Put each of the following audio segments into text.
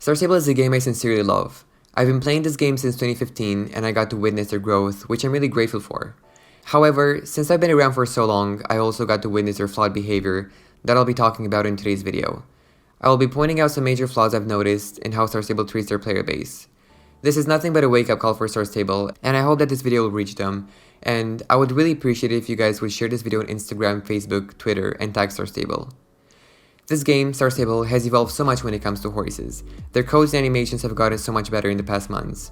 Star Stable is a game I sincerely love. I've been playing this game since 2015 and I got to witness their growth, which I'm really grateful for. However, since I've been around for so long, I also got to witness their flawed behavior that I'll be talking about in today's video. I will be pointing out some major flaws I've noticed in how Star Stable treats their player base. This is nothing but a wake-up call for Star Stable, and I hope that this video will reach them, and I would really appreciate it if you guys would share this video on Instagram, Facebook, Twitter, and tag Star Stable. This game, Star Stable, has evolved so much when it comes to horses. Their codes and animations have gotten so much better in the past months.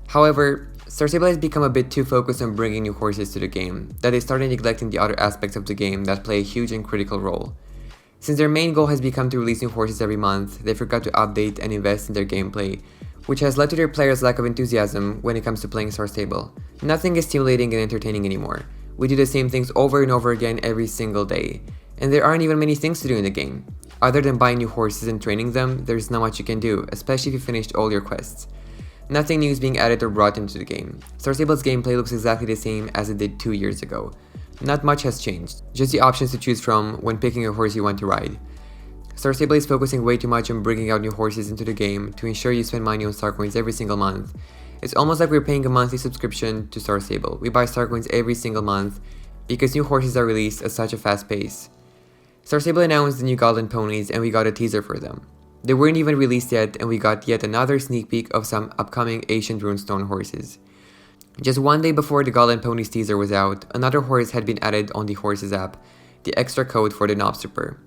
However, Star Stable has become a bit too focused on bringing new horses to the game, that they started neglecting the other aspects of the game that play a huge and critical role. Since their main goal has become to release new horses every month, they forgot to update and invest in their gameplay, which has led to their players' lack of enthusiasm when it comes to playing Star Stable. Nothing is stimulating and entertaining anymore. We do the same things over and over again every single day, and there aren't even many things to do in the game. Other than buying new horses and training them, there's not much you can do, especially if you finished all your quests. Nothing new is being added or brought into the game. Star Stable's gameplay looks exactly the same as it did 2 years ago. Not much has changed, just the options to choose from when picking a horse you want to ride. Star Stable is focusing way too much on bringing out new horses into the game to ensure you spend money on star coins every single month. It's almost like we're paying a monthly subscription to Star Stable. We buy star coins every single month because new horses are released at such a fast pace. Star Stable announced the new Golden Ponies and we got a teaser for them. They weren't even released yet and we got yet another sneak peek of some upcoming Ancient Runestone horses. Just one day before the Golden Ponies teaser was out, another horse had been added on the Horses app, the extra code for the Knobstripper.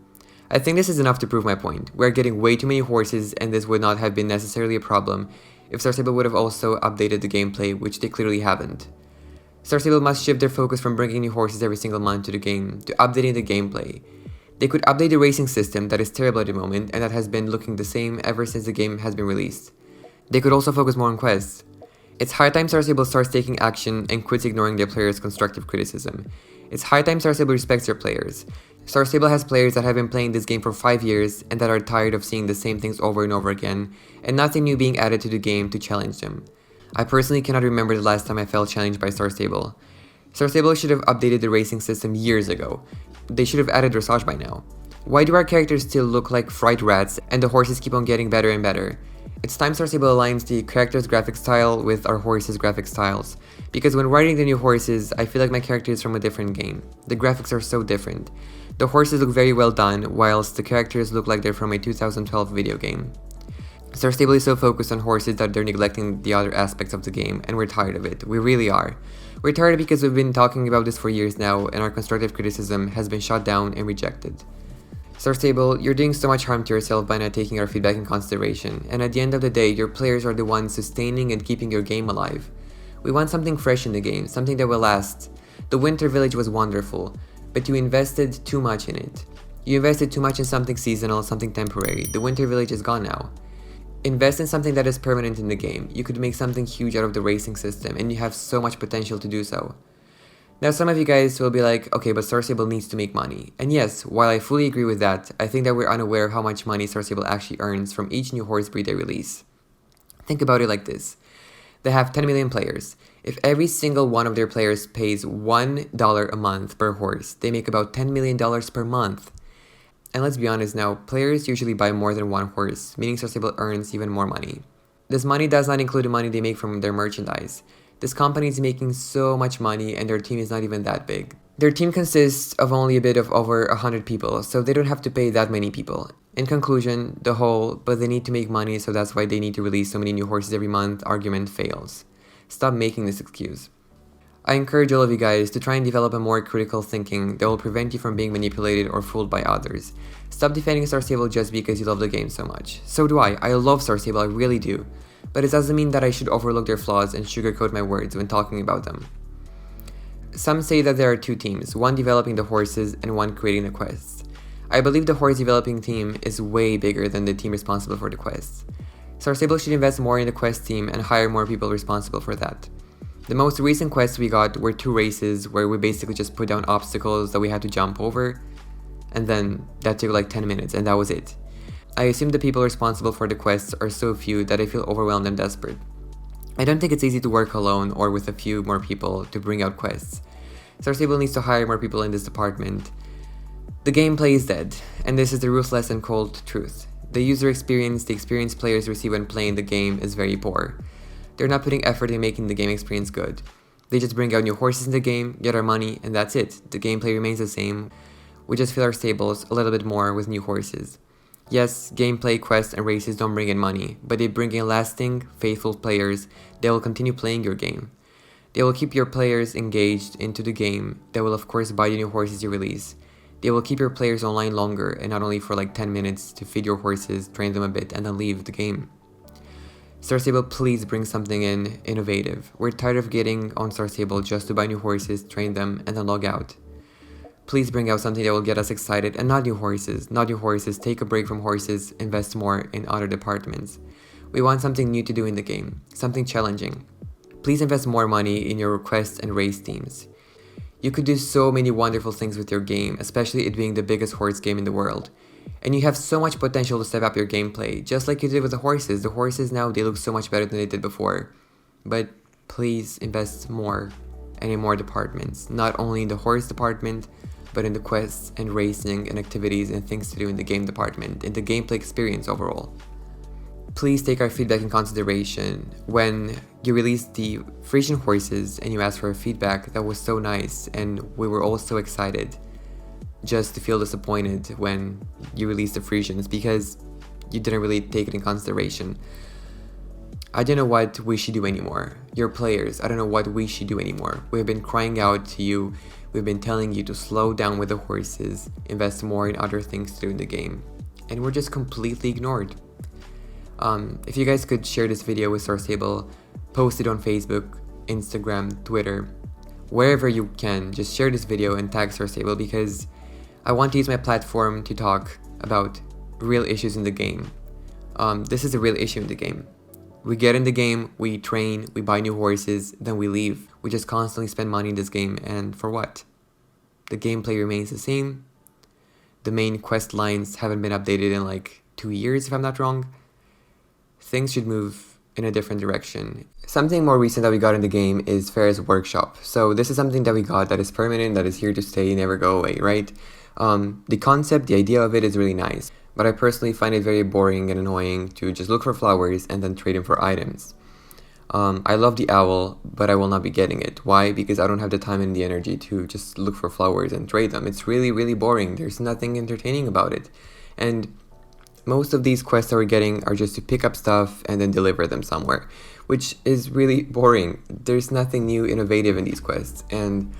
I think this is enough to prove my point. We're getting way too many horses and this would not have been necessarily a problem if Star Stable would have also updated the gameplay, which they clearly haven't. Star Stable must shift their focus from bringing new horses every single month to the game to updating the gameplay. They could update the racing system that is terrible at the moment and that has been looking the same ever since the game has been released. They could also focus more on quests. It's high time Star Stable starts taking action and quits ignoring their players' constructive criticism. It's high time Star Stable respects their players. Star Stable has players that have been playing this game for 5 years and that are tired of seeing the same things over and over again and nothing new being added to the game to challenge them. I personally cannot remember the last time I felt challenged by Star Stable. Star Stable should have updated the racing system years ago. They should have added dressage by now. Why do our characters still look like fright rats and the horses keep on getting better and better? It's time Star Stable aligns the character's graphic style with our horses' graphic styles. Because when riding the new horses, I feel like my character is from a different game. The graphics are so different. The horses look very well done, whilst the characters look like they're from a 2012 video game. Star Stable is so focused on horses that they're neglecting the other aspects of the game, and we're tired of it. We really are. We're tired because we've been talking about this for years now, and our constructive criticism has been shot down and rejected. Star Stable, you're doing so much harm to yourself by not taking our feedback in consideration, and at the end of the day, your players are the ones sustaining and keeping your game alive. We want something fresh in the game, something that will last. The Winter Village was wonderful, but you invested too much in it. You invested too much in something seasonal, something temporary. The Winter Village is gone now. Invest in something that is permanent in the game. You could make something huge out of the racing system, and you have so much potential to do so. Now some of you guys will be like, okay, but Star Stable needs to make money. And yes, while I fully agree with that, I think that we're unaware of how much money Star Stable actually earns from each new horse breed they release. Think about it like this. They have 10 million players. If every single one of their players pays $1 a month per horse, they make about $10 million per month. And let's be honest now, players usually buy more than one horse, meaning Star Stable earns even more money. This money does not include the money they make from their merchandise. This company is making so much money and their team is not even that big. Their team consists of only a bit of over 100 people, so they don't have to pay that many people. In conclusion, the whole, but they need to make money so that's why they need to release so many new horses every month argument fails. Stop making this excuse. I encourage all of you guys to try and develop a more critical thinking that will prevent you from being manipulated or fooled by others. Stop defending Star Stable just because you love the game so much. So do I. I love Star Stable, I really do. But it doesn't mean that I should overlook their flaws and sugarcoat my words when talking about them. Some say that there are two teams, one developing the horses and one creating the quests. I believe the horse developing team is way bigger than the team responsible for the quests. Star Stable should invest more in the quest team and hire more people responsible for that. The most recent quests we got were 2 races where we basically just put down obstacles that we had to jump over, and then that took like 10 minutes and that was it. I assume the people responsible for the quests are so few that I feel overwhelmed and desperate. I don't think it's easy to work alone or with a few more people to bring out quests. Star Stable needs to hire more people in this department. The gameplay is dead, and this is the ruthless and cold truth. The user experience the experienced players receive when playing the game is very poor. They're not putting effort in making the game experience good. They just bring out new horses in the game, get our money, and that's it. The gameplay remains the same. We just fill our stables a little bit more with new horses. Yes, gameplay, quests, and races don't bring in money, but they bring in lasting, faithful players that will continue playing your game. They will keep your players engaged into the game. They will of course buy the new horses you release. They will keep your players online longer, and not only for like 10 minutes to feed your horses, train them a bit, and then leave the game. Star Stable, please bring something in innovative. We're tired of getting on Star Stable just to buy new horses, train them, and then log out. Please bring out something that will get us excited, and not new horses. Not new horses, take a break from horses, invest more in other departments. We want something new to do in the game, something challenging. Please invest more money in your quests and race teams. You could do so many wonderful things with your game, especially it being the biggest horse game in the world. And you have so much potential to step up your gameplay, just like you did with the horses. The horses now, they look so much better than they did before. But please invest more and in more departments. Not only in the horse department, but in the quests and racing and activities and things to do in the game department, in the gameplay experience overall. Please take our feedback in consideration. When you released the Frisian horses and you asked for feedback, that was so nice, and we were all so excited just to feel disappointed when you released the Frisians because you didn't really take it in consideration. I don't know what we should do anymore. Your players, I don't know what we should do anymore. We've been crying out to you. We've been telling you to slow down with the horses, invest more in other things to do in the game, and we're just completely ignored. If you guys could share this video with Star Stable, post it on Facebook, Instagram, Twitter, wherever you can, just share this video and tag Star Stable because I want to use my platform to talk about real issues in the game. This is a real issue in the game. We get in the game, we train, we buy new horses, then we leave. We just constantly spend money in this game, and for what? The gameplay remains the same. The main quest lines haven't been updated in like 2 years, if I'm not wrong. Things should move in a different direction. Something more recent that we got in the game is Farah's workshop. So this is something that we got that is permanent, that is here to stay, never go away, right? The concept, the idea of it is really nice, but I personally find it very boring and annoying to just look for flowers and then trade them for items. I love the owl, but I will not be getting it. Why? Because I don't have the time and the energy to just look for flowers and trade them. It's really, really boring. There's nothing entertaining about it. And most of these quests that we're getting are just to pick up stuff and then deliver them somewhere, which is really boring. There's nothing new, innovative in these quests, and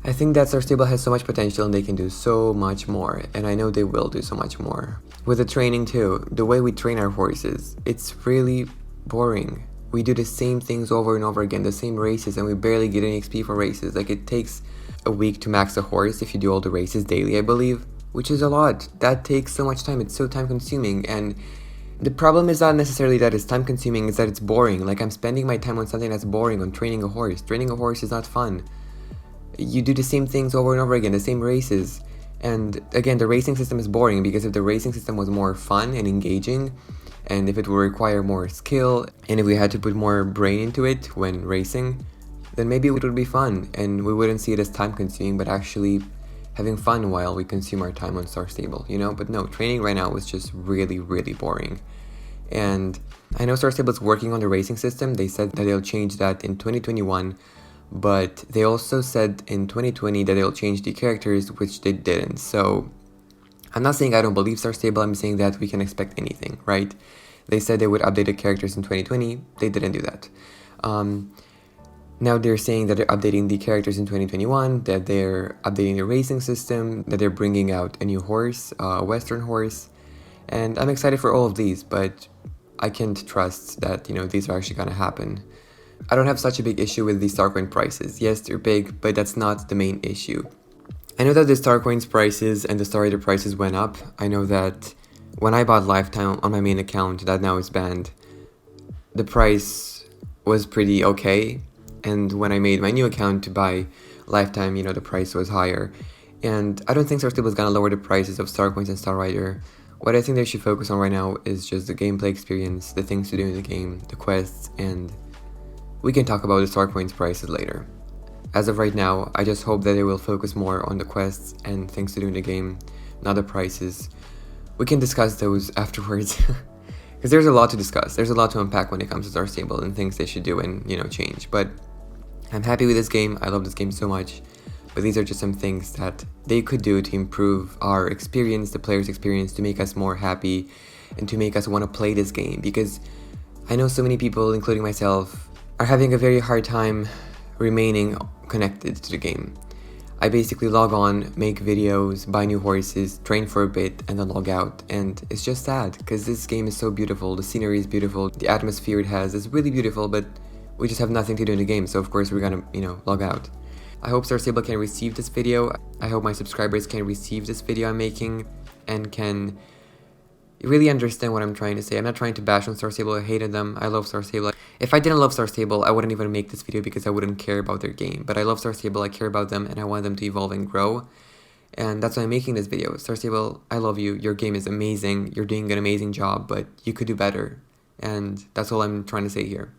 I think that Star Stable has so much potential and they can do so much more, and I know they will do so much more. With the training too, the way we train our horses, it's really boring. We do the same things over and over again, the same races, and we barely get any XP for races. Like, it takes a week to max a horse if you do all the races daily, I believe, which is a lot. That takes so much time. It's so time consuming, and the problem is not necessarily that it's time consuming, it's that it's boring. Like, I'm spending my time on something that's boring, on training a horse. Training a horse is not fun. You do the same things over and over again, the same races. And again, the racing system is boring, because if the racing system was more fun and engaging, and if it would require more skill, and if we had to put more brain into it when racing, then maybe it would be fun, and we wouldn't see it as time consuming, but actually having fun while we consume our time on Star Stable, you know? But no, training right now is just really, really boring. And I know Star Stable is working on the racing system. They said that they'll change that in 2021, but they also said in 2020 that they'll change the characters, which they didn't. So I'm not saying I don't believe Star Stable, I'm saying that we can expect anything, right? They said they would update the characters in 2020, they didn't do that. Now they're saying that they're updating the characters in 2021, that they're updating the racing system, that they're bringing out a new horse, a Western horse, and I'm excited for all of these, but I can't trust that, you know, these are actually gonna happen. I don't have such a big issue with the Starcoin prices. Yes, they're big, but that's not the main issue. I know that the Starcoins prices and the Star Rater prices went up. I know that when I bought Lifetime on my main account, that now is banned, the price was pretty okay. And when I made my new account to buy Lifetime, you know, the price was higher. And I don't think Star Stable is going to lower the prices of Starcoins and Star Rater. What I think they should focus on right now is just the gameplay experience, the things to do in the game, the quests, and we can talk about the Starcoins prices later. As of right now, I just hope that they will focus more on the quests and things to do in the game, not the prices. we can discuss those afterwards. Because there's a lot to discuss. There's a lot to unpack when it comes to Star Stable and things they should do and, change. But I'm happy with this game. I love this game so much. But these are just some things that they could do to improve our experience, the player's experience, to make us more happy and to make us want to play this game. Because I know so many people, including myself, are having a very hard time remaining connected to the game. I basically log on, make videos, buy new horses, train for a bit, and then log out. And it's just sad, because this game is so beautiful, the scenery is beautiful, the atmosphere it has is really beautiful, but we just have nothing to do in the game, so of course we're gonna, log out. I hope Star Stable can receive this video. I hope my subscribers can receive this video I'm making and can really understand what I'm trying to say. I'm not trying to bash on Star Stable. I hated them. I love Star Stable. If I didn't love Star Stable, I wouldn't even make this video because I wouldn't care about their game. But I love Star Stable. I care about them and I want them to evolve and grow. And that's why I'm making this video. Star Stable, I love you. Your game is amazing. You're doing an amazing job, but you could do better. And that's all I'm trying to say here.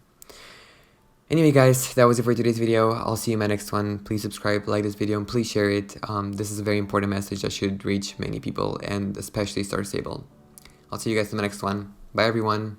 Anyway guys, that was it for today's video. I'll see you in my next one. Please subscribe, like this video, and please share it. This is a very important message that should reach many people, and especially Star Stable. I'll see you guys in the next one. Bye everyone.